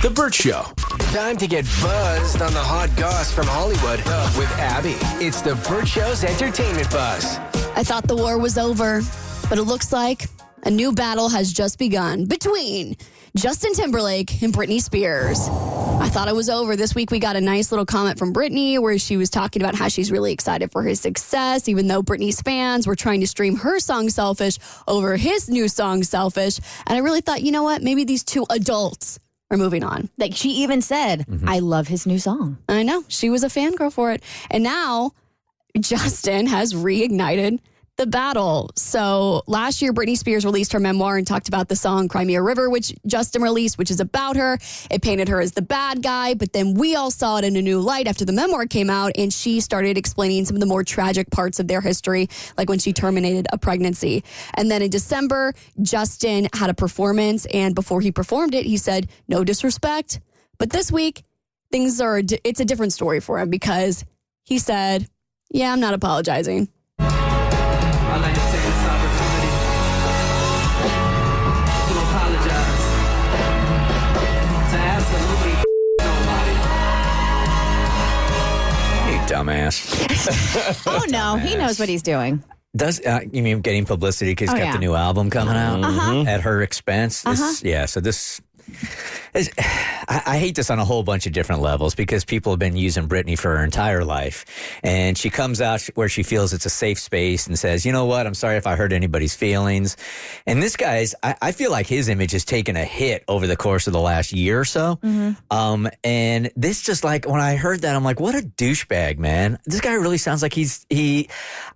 The Bert Show. Time to get buzzed on the hot goss from Hollywood with Abby. It's the Bert Show's entertainment buzz. I thought the war was over, but it looks like a new battle has just begun between Justin Timberlake and Britney Spears. I thought it was over. This week we got a nice little comment from Britney where she was talking about how she's really excited for his success, even though Britney's fans were trying to stream her song Selfish over his new song Selfish. And I really thought, you know what? Maybe these two adults are moving on. Like she even said, I love his new song. I know. She was a fangirl for it. And now Justin has reignited the battle. So last year, Britney Spears released her memoir and talked about the song Cry Me a River, which Justin released, which is about her. It painted her as the bad guy, but then we all saw it in a new light after the memoir came out, and she started explaining some of the more tragic parts of their history, like when she terminated a pregnancy. And then in December, Justin had a performance, and before he performed it, he said, no disrespect. But this week, it's a different story for him because he said, yeah, I'm not apologizing. I'd like to take this opportunity to apologize to absolutely nobody. You dumbass. Oh, no. He knows what he's doing. Does you mean getting publicity because he's got yeah. the new album coming out Uh-huh. at her expense? So this is, I hate this on a whole bunch of different levels because people have been using Britney for her entire life. And she comes out where she feels it's a safe space and says, you know what, I'm sorry if I hurt anybody's feelings. And this guy's, I feel like his image has taken a hit over the course of the last year or so. And this just like, when I heard that, I'm like, what a douchebag, man. This guy really sounds like I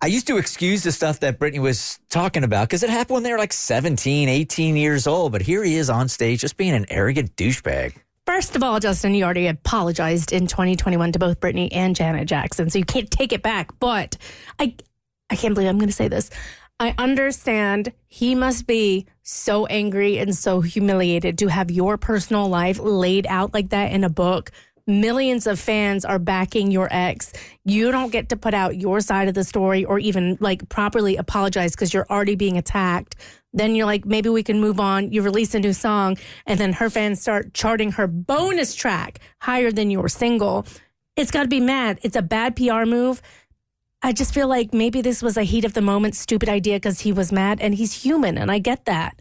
used to excuse the stuff that Britney was talking about because it happened when they were like 17, 18 years old. But here he is on stage just being an arrogant douchebag. First of all, Justin, you already apologized in 2021 to both Britney and Janet Jackson, so you can't take it back. But I can't believe I'm going to say this. I understand he must be so angry and so humiliated to have your personal life laid out like that in a book. Millions of fans are backing your ex. You don't get to put out your side of the story or even like properly apologize because you're already being attacked. Then you're like, maybe we can move on. You release a new song and then her fans start charting her bonus track higher than your single. It's got to be mad. It's a bad PR move. I just feel like maybe this was a heat of the moment, stupid idea because he was mad and he's human. And I get that.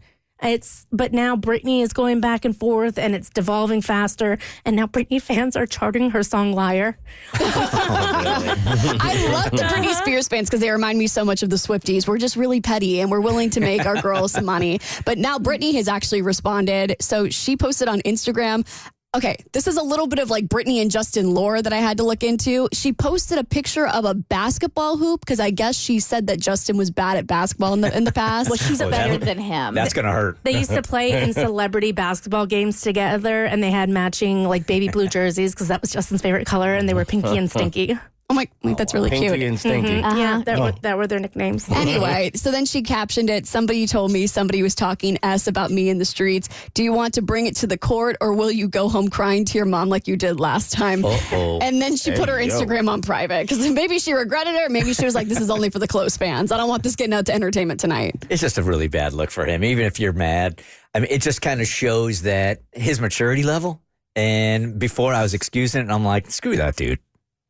But now Britney is going back and forth and it's devolving faster. And now Britney fans are charting her song Liar. I love the Britney Spears fans because they remind me so much of the Swifties. We're just really petty and we're willing to make our girls some money. But now Britney has actually responded. So she posted on Instagram. Okay, this is a little bit of like Britney and Justin lore that I had to look into. She posted a picture of a basketball hoop because I guess she said that Justin was bad at basketball in the past. Well, she's better than him. That's going to hurt. They used to play in celebrity basketball games together, and they had matching like baby blue jerseys because that was Justin's favorite color, and they were Pinky and Stinky. Oh my, that's really Pinky cute. and Stinky. Yeah, that were their nicknames. Anyway, so then she captioned it. Somebody told me somebody was talking S about me in the streets. Do you want to bring it to the court or will you go home crying to your mom like you did last time? And then she put her Instagram on private because maybe she regretted it or maybe she was like, this is only for the close fans. I don't want this getting out to entertainment tonight. It's just a really bad look for him, even if you're mad. I mean, it just kind of shows that his maturity level. And before I was excusing it, and I'm like, screw that dude.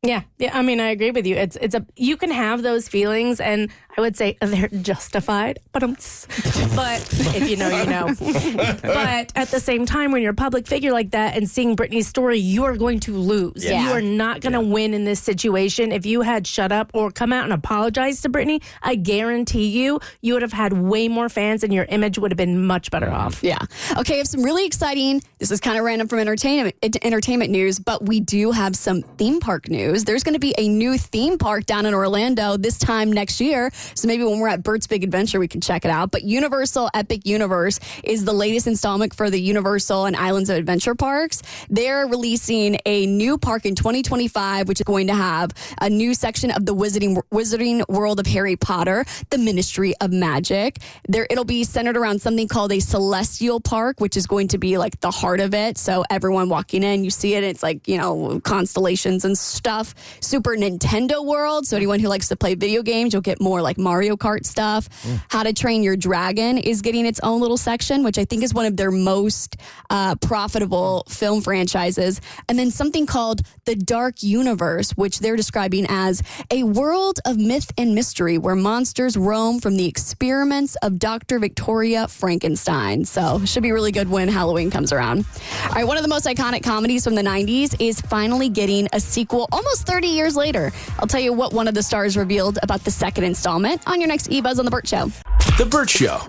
Yeah. I mean, I agree with you. You can have those feelings, and I would say they're justified. But if you know, you know. But at the same time, when you're a public figure like that and seeing Britney's story, you are going to lose. Yeah. You are not going to win in this situation. If you had shut up or come out and apologized to Britney, I guarantee you would have had way more fans, and your image would have been much better off. Yeah. Okay, I have some really exciting, this is kind of random from entertainment news, but we do have some theme park news. There's going to be a new theme park down in Orlando this time next year. So maybe when we're at Bert's Big Adventure, we can check it out. But Universal Epic Universe is the latest installment for the Universal and Islands of Adventure parks. They're releasing a new park in 2025, which is going to have a new section of the Wizarding World of Harry Potter, the Ministry of Magic. It'll be centered around something called a Celestial Park, which is going to be like the heart of it. So everyone walking in, you see it, it's like, constellations and stuff. stuff. Super Nintendo World. So anyone who likes to play video games, you'll get more like Mario Kart stuff. How to Train Your Dragon is getting its own little section, which I think is one of their most profitable film franchises. And then something called The Dark Universe, which they're describing as a world of myth and mystery where monsters roam from the experiments of Dr. Victoria Frankenstein. So should be really good when Halloween comes around. All right, one of the most iconic comedies from the 90s is finally getting a sequel almost 30 years later. I'll tell you what one of the stars revealed about the second installment on your next eBuzz on The Bert Show. The Bert Show.